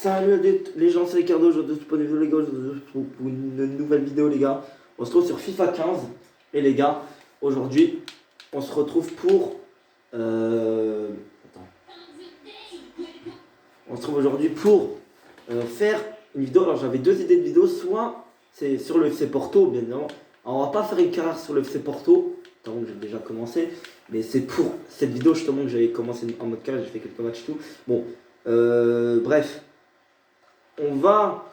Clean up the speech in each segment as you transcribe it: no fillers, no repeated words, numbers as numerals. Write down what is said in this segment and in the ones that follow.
Salut les gens, c'est Ricardo, aujourd'hui pour une nouvelle vidéo les gars. On se trouve sur FIFA 15 et les gars, aujourd'hui on se retrouve pour... Attends. On se trouve aujourd'hui pour faire une vidéo. Alors j'avais deux idées de vidéo, soit c'est sur le FC Porto bien évidemment. Alors, on va pas faire une carrière sur le FC Porto, tant que j'ai déjà commencé, mais c'est pour cette vidéo justement que j'avais commencé en mode carrière, j'ai fait quelques matchs et tout. Bon, bref. On va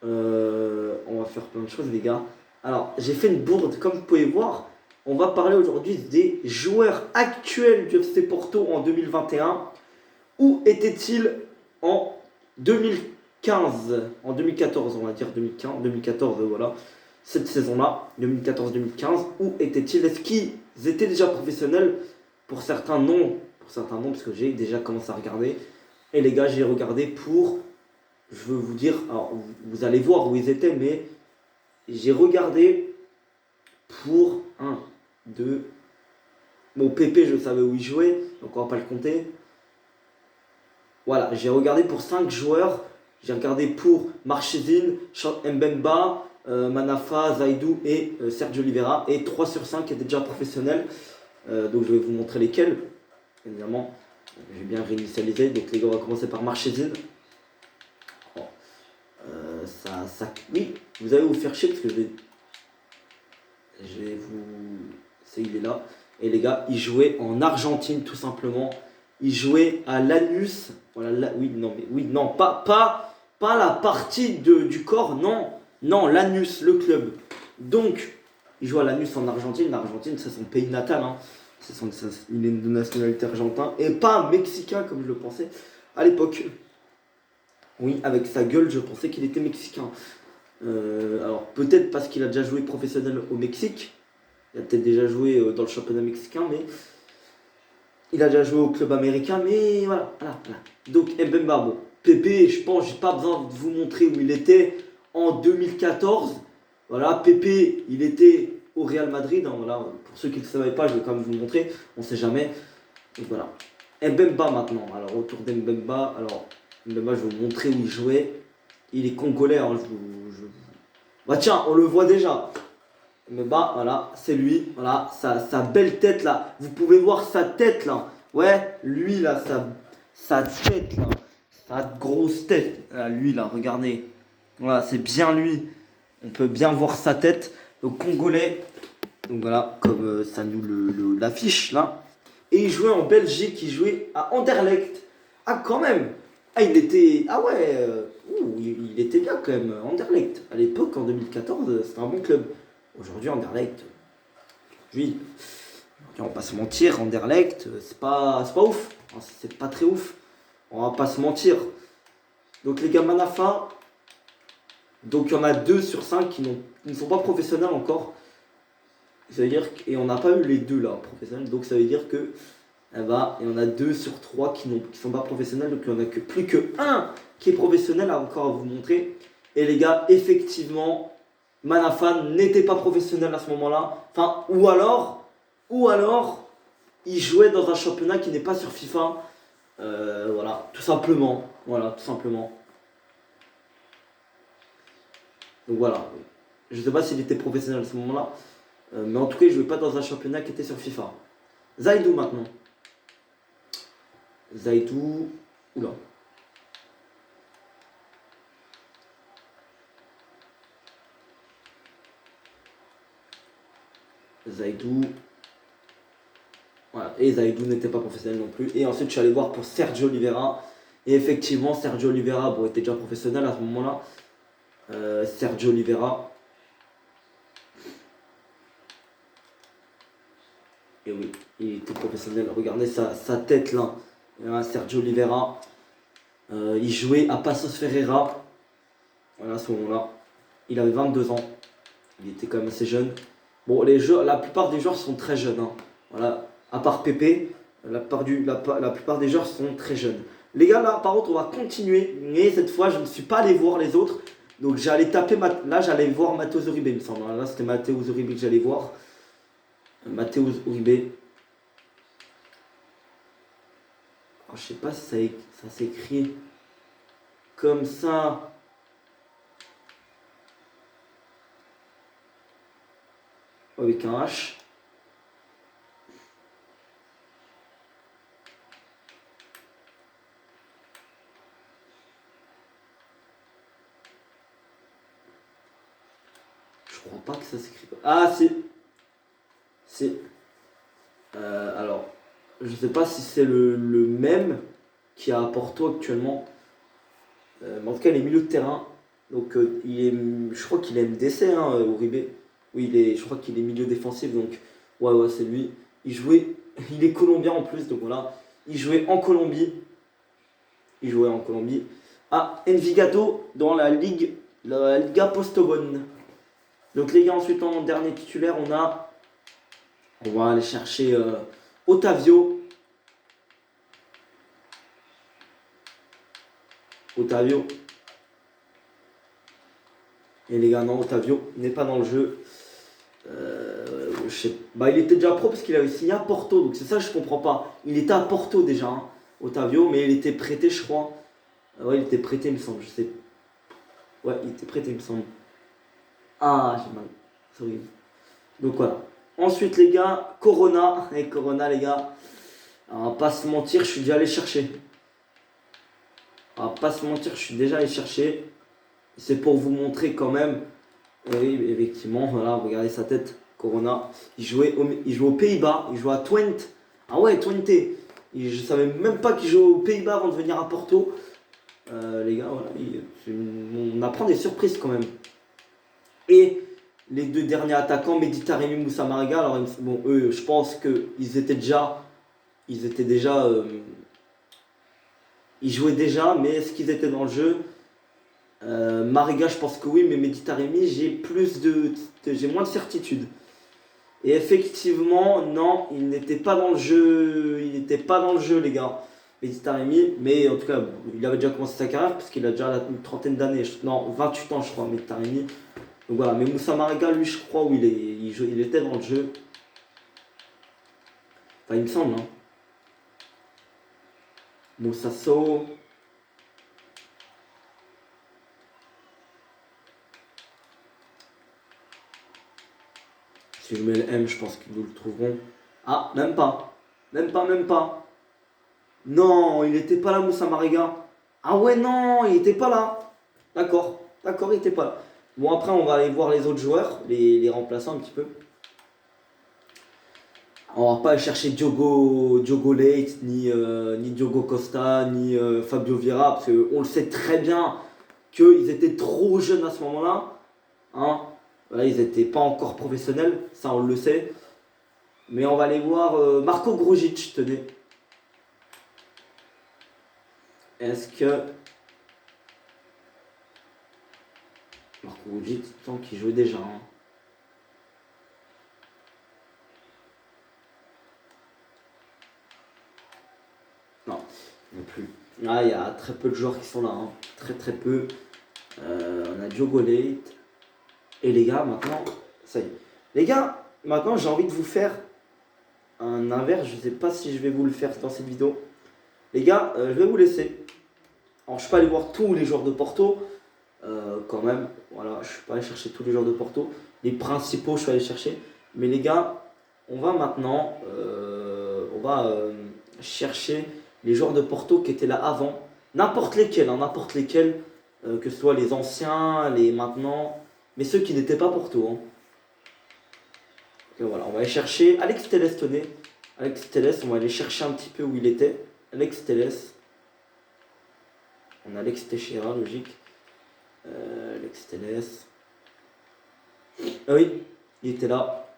faire plein de choses les gars. Alors j'ai fait une bourde comme vous pouvez voir. On va parler aujourd'hui des joueurs actuels du FC Porto en 2021. Où étaient-ils en 2015, en 2014 on va dire 2015, 2014 voilà. Cette saison-là, 2014-2015, où étaient-ils? Est-ce qu'ils étaient déjà professionnels? Pour certains non, parce que j'ai déjà commencé à regarder. Et les gars, j'ai regardé pour... Je veux vous dire, alors vous allez voir où ils étaient, mais j'ai regardé pour 1, 2. Bon, Pépé, je savais où il jouait, donc on va pas le compter. Voilà, j'ai regardé pour 5 joueurs. J'ai regardé pour Marchesine, Mbemba, Manafa, Zaidou et Sergio Oliveira. Et 3 sur 5 étaient déjà professionnels. Donc je vais vous montrer lesquels. Évidemment, j'ai bien réinitialisé. Donc les gars, on va commencer par Marchesine. Oui, vous allez vous faire chier parce que je vais vous... il est là. Et les gars, il jouait en Argentine tout simplement. Il jouait à Lanús. Voilà, pas la partie du corps, non, Lanús, le club. Donc, il joue à Lanús en Argentine. L'Argentine, c'est son pays natal. Hein. Il est de nationalité argentine et pas mexicain comme je le pensais à l'époque. Oui, avec sa gueule, je pensais qu'il était mexicain. Alors peut-être parce qu'il a déjà joué professionnel au Mexique. Il a peut-être déjà joué dans le championnat mexicain, mais il a déjà joué au club américain. Mais voilà. Donc Mbemba, bon, Pépé, je pense, j'ai pas besoin de vous montrer où il était en 2014. Voilà, Pépé, il était au Real Madrid. Hein, voilà, pour ceux qui ne le savaient pas, je vais quand même vous le montrer. On sait jamais. Donc voilà. Mbemba maintenant. Alors autour d'Mbemba, Mbemba, je vais vous montrer où il jouait. Il est congolais, hein, Bah tiens, on le voit déjà. Mbemba, voilà, c'est lui. Voilà, sa belle tête là. Vous pouvez voir sa tête là. Ouais, lui là, sa tête là. Sa grosse tête. Là, lui là, regardez. Voilà, c'est bien lui. On peut bien voir sa tête. Donc congolais. Donc voilà, comme ça nous l'affiche là. Et il jouait en Belgique, il jouait à Anderlecht. Ah quand même. Ah il était... Ah ouais, il était bien quand même, Anderlecht. À l'époque, en 2014, c'était un bon club. Aujourd'hui, Anderlecht, on va pas se mentir, Anderlecht, c'est pas ouf. C'est pas très ouf. On va pas se mentir. Donc les gars, Manafa, donc il y en a 2 sur 5 qui ne sont pas professionnels encore. Ça veut dire et on n'a pas eu les 2 là, professionnels. Donc ça veut dire que il y en a 2 sur 3 qui sont pas professionnels, donc il n'y en a que plus que 1 qui est professionnel encore à vous montrer. Et les gars, effectivement, Manafa n'était pas professionnel à ce moment-là. Enfin, ou alors, il jouait dans un championnat qui n'est pas sur FIFA. Voilà, tout simplement. Donc voilà. Je sais pas s'il était professionnel à ce moment-là. Mais en tout cas, il jouait pas dans un championnat qui était sur FIFA. Zaidou maintenant. Zaidou. Oula. Zaidou. Voilà. Et Zaidou n'était pas professionnel non plus. Et ensuite, je suis allé voir pour Sergio Oliveira. Et effectivement, Sergio Oliveira était déjà professionnel à ce moment-là. Sergio Oliveira. Et oui, il était professionnel. Regardez sa tête là. Sergio Oliveira. Il jouait à Passos Ferreira. Voilà, à ce moment-là. Il avait 22 ans. Il était quand même assez jeune. Bon, la plupart des joueurs sont très jeunes. Hein. Voilà. À part Pépé, la plupart des joueurs sont très jeunes. Les gars, là, par contre, on va continuer. Mais cette fois, je ne suis pas allé voir les autres. Donc, j'allais taper... Là, j'allais voir Matheus Uribe, il me semble. Là, c'était Matheus Uribe que j'allais voir. Matheus Uribe. Alors, je sais pas si ça s'écrit... comme ça. Avec un H. Je crois pas que ça s'écrit pas. Ah, c'est. Alors, je sais pas si c'est le même qui a à Porto actuellement. Mais en tout cas, il est milieu de terrain. Donc, je crois qu'il est MDC, hein, Uribe. Oui, je crois qu'il est milieu défensif. Donc, ouais, c'est lui. Il est colombien en plus. Donc voilà. Il jouait en Colombie. À Envigado dans la Liga Postobón. Donc, les gars, ensuite, en dernier titulaire, on va aller chercher Otavio. Et les gars, non, Otavio n'est pas dans le jeu. Il était déjà pro parce qu'il avait signé à Porto, donc c'est ça que je comprends pas. Il était à Porto déjà, hein, Otavio, mais il était prêté, je crois. Ouais, il était prêté, il me semble, je sais. Ouais, il était prêté, il me semble. Ah, j'ai mal. C'est horrible. Donc voilà. Ensuite, les gars, Corona. Et Corona, les gars, on va pas se mentir, je suis déjà allé chercher. Je suis déjà allé chercher. C'est pour vous montrer quand même. Et oui, effectivement, voilà, regardez sa tête. Corona. Il jouait aux Pays-Bas. Il jouait à Twente. Ah ouais, Twente. Je savais même pas qu'il jouait aux Pays-Bas avant de venir à Porto. Les gars, voilà, on apprend des surprises quand même. Et les deux derniers attaquants, Mehdi Taremi, Moussa Marega, alors bon, eux, je pense qu'ils étaient déjà. Ils jouaient déjà, mais est-ce qu'ils étaient dans le jeu? Mariga, je pense que oui, mais Mehdi Taremi, j'ai moins de certitude. Et effectivement, non, il n'était pas dans le jeu. Il n'était pas dans le jeu, les gars. Mehdi Taremi, mais en tout cas, il avait déjà commencé sa carrière parce qu'il a déjà une trentaine d'années. Non, 28 ans, je crois, Mehdi Taremi. Donc voilà, mais Moussa Mariga, lui, je crois, où il était dans le jeu. Enfin, il me semble, hein. Moussa Sow. Si je mets le M, je pense qu'ils nous le trouveront. Ah, même pas. Même pas. Non, il n'était pas là, Moussa Mariga. Ah ouais, non, il n'était pas là. D'accord, il n'était pas là. Bon, après, on va aller voir les autres joueurs, les remplaçants un petit peu. On va pas aller chercher Diogo Leite, ni Diogo Costa, ni Fabio Vieira, parce qu'on le sait très bien qu'ils étaient trop jeunes à ce moment-là. Hein. Voilà, ils n'étaient pas encore professionnels, ça on le sait. Mais on va aller voir Marco Grujic, tenez. Est-ce que Marco Grujic, tant qu'il jouait déjà. Hein. Non plus. Ah, il y a très peu de joueurs qui sont là. Hein. Très peu. On a Diogo Leite. Et les gars, maintenant, ça y est. Les gars, maintenant j'ai envie de vous faire un inverse. Je sais pas si je vais vous le faire dans cette vidéo. Les gars, je vais vous laisser. Alors, je suis pas allé voir tous les joueurs de Porto. Quand même, voilà, je suis pas allé chercher tous les joueurs de Porto. Les principaux, je suis allé chercher. Mais les gars, on va maintenant chercher les joueurs de Porto qui étaient là avant. N'importe lesquels, que ce soit les anciens, les maintenant, mais ceux qui n'étaient pas Porto. Hein. Donc, voilà, on va aller chercher Alex Telles, tenez. Alex Telles, on va aller chercher un petit peu où il était. Alex Telles. On a Alex Teixeira, logique. Alex Telles. Ah oui, il était là.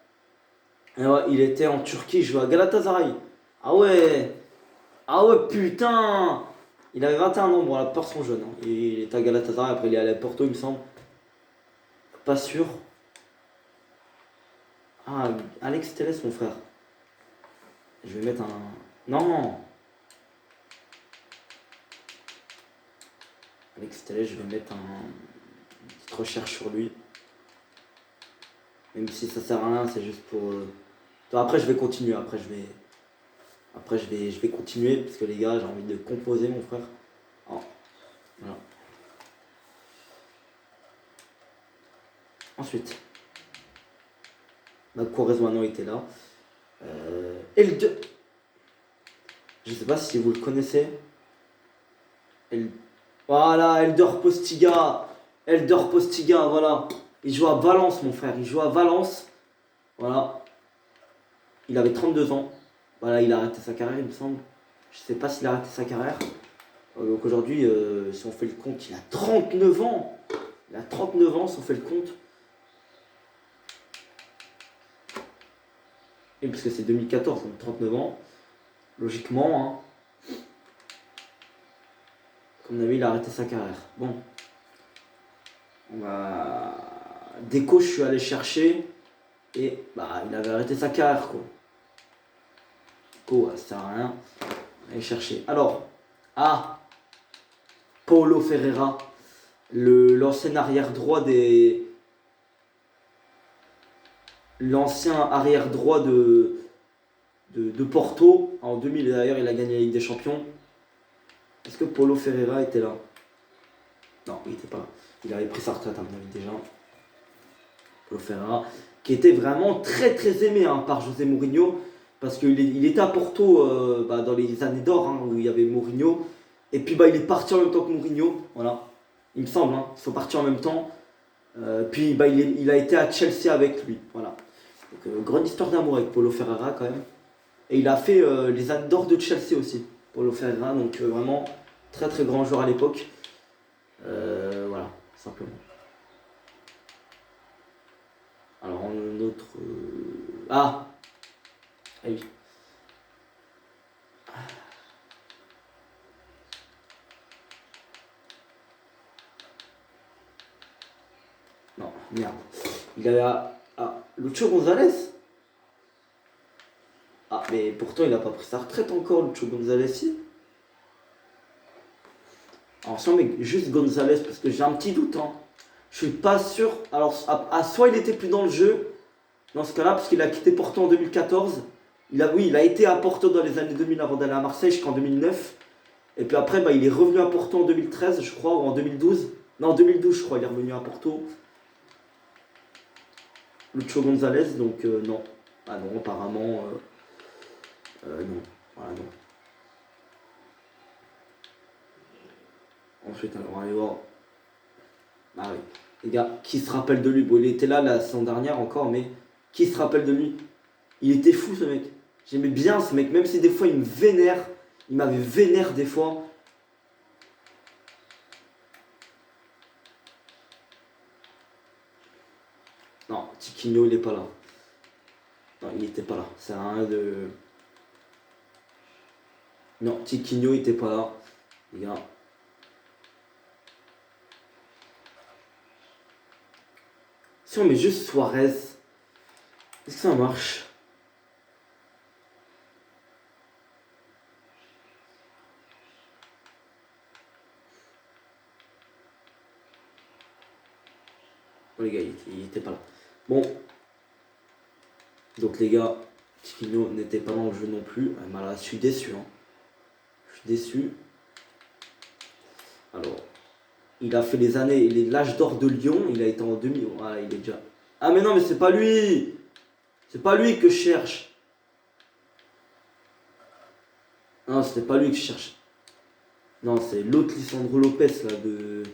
Ah ouais, il était en Turquie, il jouait à Galatasaray. Ah ouais, putain. Il avait 21 ans, bon, la peur son jeune. Hein. Il était à Galatasaray, après il est allé à Porto, il me semble. Pas sûr. Ah, Alex Telles, mon frère. Je vais mettre un... Non. Alex Telles, je vais mettre une petite recherche sur lui. Même si ça sert à rien, c'est juste pour... Après, je vais continuer. Après, je vais continuer parce que les gars, j'ai envie de composer, mon frère. Oh. Voilà. Ensuite, Quaresma maintenant était là. Elder. Je sais pas si vous le connaissez. Voilà, Elder Postiga. Elder Postiga, voilà. Il joue à Valence, mon frère. Il joue à Valence. Voilà. Il avait 32 ans. Voilà, il a arrêté sa carrière, il me semble. Je sais pas s'il a arrêté sa carrière. Donc aujourd'hui, si on fait le compte, il a 39 ans. Il a 39 ans, si on fait le compte. Et puisque c'est 2014, donc 39 ans. Logiquement, hein. Comme on a vu, il a arrêté sa carrière. Bon. Deco, je suis allé chercher. Et il avait arrêté sa carrière, quoi. Deco, ça sert à rien. Aller chercher. Alors, Paulo Ferreira, l'ancien arrière droit l'ancien arrière droit de Porto. En 2000 d'ailleurs, il a gagné la Ligue des Champions. Est-ce que Paulo Ferreira était là? Non, il n'était pas là. Il avait pris sa retraite à mon avis déjà. Paulo Ferreira, qui était vraiment très très aimé par José Mourinho, parce qu'il était à Porto dans les années d'or, où il y avait Mourinho. Et puis il est parti en même temps que Mourinho, voilà. Il me semble, ils sont partis en même temps. Puis il a été à Chelsea avec lui, voilà. Donc grande histoire d'amour avec Paulo Ferreira quand même. Et il a fait les années d'or de Chelsea aussi, Paulo Ferreira, donc vraiment très très grand joueur à l'époque. Voilà, simplement. Alors un autre... Ah oui. Non, merde. Il avait... Lucho González. Mais pourtant il a pas pris sa retraite encore, Lucho González, si. Alors si on met juste González, parce que j'ai un petit doute, je suis pas sûr. Alors soit il était plus dans le jeu, dans ce cas-là, parce qu'il a quitté Porto en 2014. Il a été à Porto dans les années 2000 avant d'aller à Marseille jusqu'en 2009. Et puis après, il est revenu à Porto en 2013, je crois, ou en 2012. Non, en 2012, je crois, il est revenu à Porto. Lucho González, donc non. Ah non, apparemment, non. Voilà, non. Ensuite, alors, on va aller voir. Ah oui. Les gars, qui se rappelle de lui? Bon, il était là la saison dernière encore, mais qui se rappelle de lui? Il était fou, ce mec. J'aimais bien ce mec, même si des fois il me vénère. Il m'avait vénère des fois. Non, Tiquinho, il est pas là. Non, il était pas là. C'est rien de... Non, Tiquinho, il était pas là. Les gars. Si on met juste Suarez, est-ce que ça marche? Oh les gars, il était pas là. Bon. Donc les gars, Tiquinho n'était pas dans le jeu non plus. Je suis déçu. Je suis déçu. Alors, il a fait l'âge d'or de Lyon. Il a été en demi. Voilà, il est déjà... Ah mais non, mais c'est pas lui. C'est pas lui que je cherche. Non, c'était pas lui que je cherche. Non, c'est l'autre Lisandro Lopez là de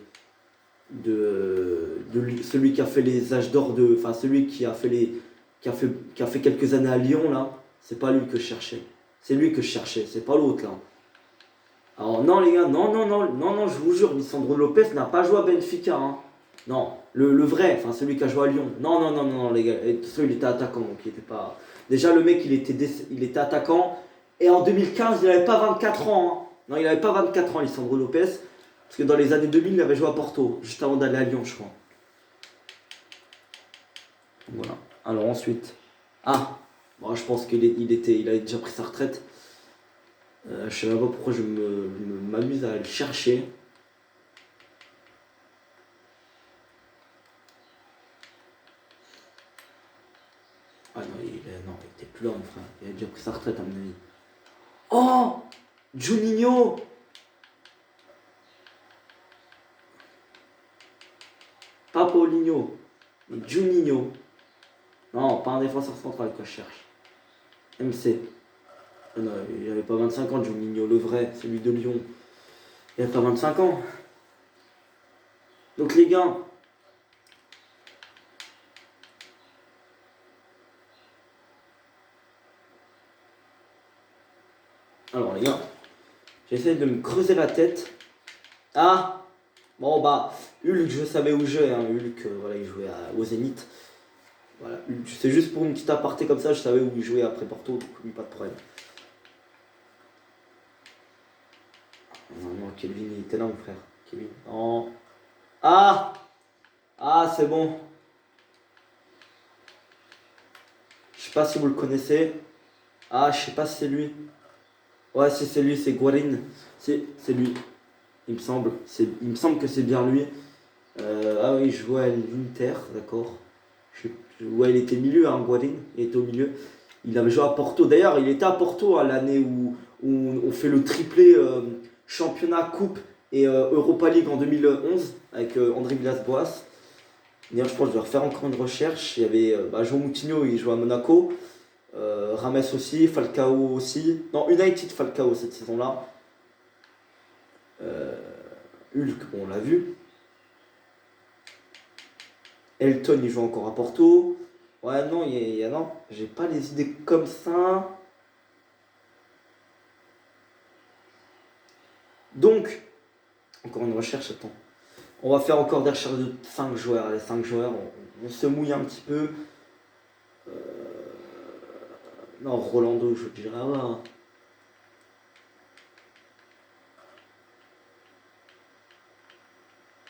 celui qui a fait les âges d'or de... Enfin, celui qui a fait quelques années à Lyon, là. C'est pas lui que je cherchais. C'est lui que je cherchais, c'est pas l'autre, là. Alors, non, les gars, non, je vous jure, Lisandro Lopez n'a pas joué à Benfica, Non, le vrai, enfin, celui qui a joué à Lyon. Non, les gars. Et, il était attaquant, donc il était pas... Déjà, le mec, il était attaquant. Et en 2015, il n'avait pas 24 ans, Non, il n'avait pas 24 ans, Lisandro Lopez. Parce que dans les années 2000, il avait joué à Porto, juste avant d'aller à Lyon, je crois. Voilà. Alors ensuite. Je pense qu'il avait déjà pris sa retraite. Je sais même pas pourquoi je m'amuse à le chercher. Ah non, il était plus là, mon frère. Il a déjà pris sa retraite, à mon avis. Oh, Juninho. Pas Paulinho. Et Juninho. Non, pas un défenseur central que je cherche. MC. Non, il n'avait pas 25 ans, Juninho, le vrai, celui de Lyon. Il n'avait pas 25 ans. Donc les gars, alors les gars, j'essaie de me creuser la tête. Ah, bon bah, Hulk, je savais où jouer, hein. Hulk, voilà, il jouait au Zénith. Voilà, Hulk, c'est juste pour une petite aparté comme ça, je savais où il jouait après Porto, donc lui, pas de problème. Non, Kelvin, il était là, mon frère. Kelvin, non. Ah, ah, c'est bon. Je sais pas si vous le connaissez. Ah, je sais pas si c'est lui. Ouais, si c'est lui, c'est Guarin. C'est lui, il me semble. Il me semble que c'est bien lui. Ah oui, il jouait à l'Inter, d'accord. Ouais, il était milieu, hein, Guarin. Il était au milieu. Il avait joué à Porto. D'ailleurs, il était à Porto à l'année où on fait le triplé championnat, coupe et Europa League en 2011 avec André Villas-Boas. D'ailleurs, je pense que je vais refaire encore une recherche. Il y avait João Moutinho, il joue à Monaco. Rames aussi, Falcao aussi. Non, United Falcao cette saison-là. Hulk, bon, on l'a vu. Elton, il joue encore à Porto. Ouais, non, non, j'ai pas les idées comme ça. Donc, encore une recherche, attends. On va faire encore des recherches de 5 joueurs. Les 5 joueurs, on se mouille un petit peu. Non, Rolando, je dirais là.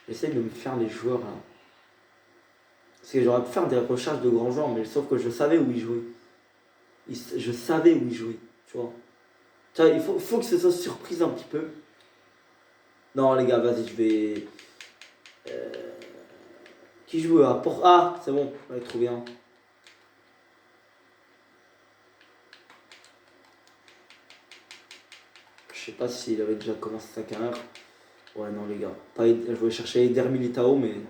J'essaie de me faire les joueurs là. Parce que j'aurais pu faire des recherches de grands joueurs, mais sauf que je savais où ils jouaient. Je savais où ils jouaient, tu vois. Tu vois, il faut que ce soit surprise un petit peu. Non, les gars, vas-y, je vais. Qui joue à Port. Ah, c'est bon, on va trouver un. Je sais pas s'il avait déjà commencé sa carrière. Ouais, non, les gars. Je voulais chercher Eder Militao, mais non.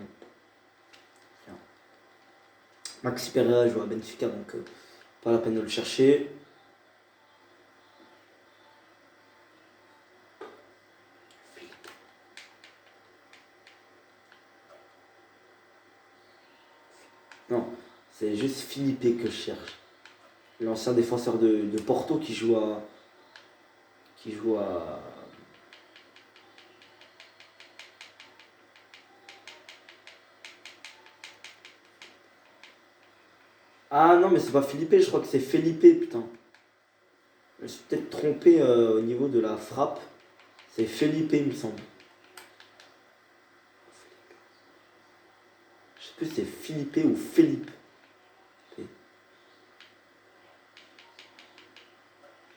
Maxi Pereira joue à Benfica, donc pas la peine de le chercher. Non, c'est juste Philippe que je cherche. L'ancien défenseur de Porto qui joue à. Ah non, mais c'est pas Philippe, je crois que c'est Felipe, putain. Je me suis peut-être trompé au niveau de la frappe. C'est Felipe, il me semble. Je sais plus si c'est Philippe ou Philippe.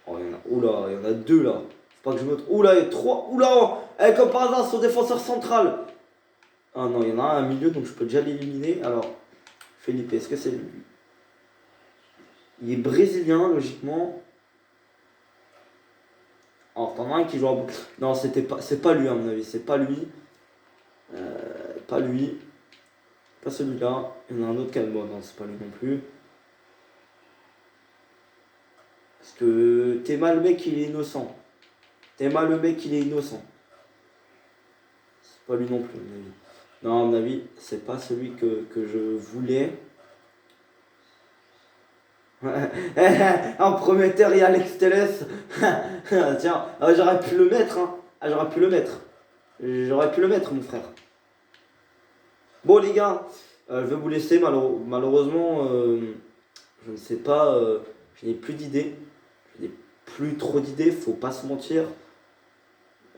Oh, oula, il y en a deux là. Faut pas que je me trompe. Oula, il y a trois. Oula, comme par hasard, son défenseur central. Ah non, il y en a un milieu, donc je peux déjà l'éliminer. Alors, Felipe, est-ce que c'est lui? Il est brésilien, logiquement. Alors, t'en as un qui joue à. Non, c'est pas lui, à mon avis. C'est pas lui. Pas lui. Pas celui-là. Il y en a un autre qui a. Bon, non, c'est pas lui non plus. Parce que Théma, le mec, il est innocent. Théma, le mec, il est innocent. C'est pas lui non plus, à mon avis. Non, à mon avis, c'est pas celui que je voulais. En prometteur, il y a Alex Telles. Tiens, j'aurais pu le mettre. Hein. Ah, j'aurais pu le mettre. J'aurais pu le mettre, mon frère. Bon, les gars, je vais vous laisser. Malheureusement, je ne sais pas. Je n'ai plus d'idées. Je n'ai plus trop d'idées. Faut pas se mentir.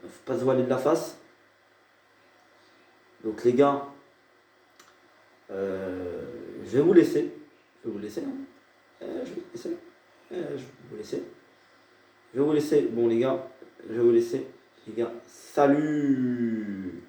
Faut pas se voiler de la face. Donc, les gars, je vais vous laisser. Je vais vous laisser. Hein. Je vais vous laisser. Je vais vous laisser. Je vais vous laisser. Bon, les gars, je vais vous laisser. Les gars, salut!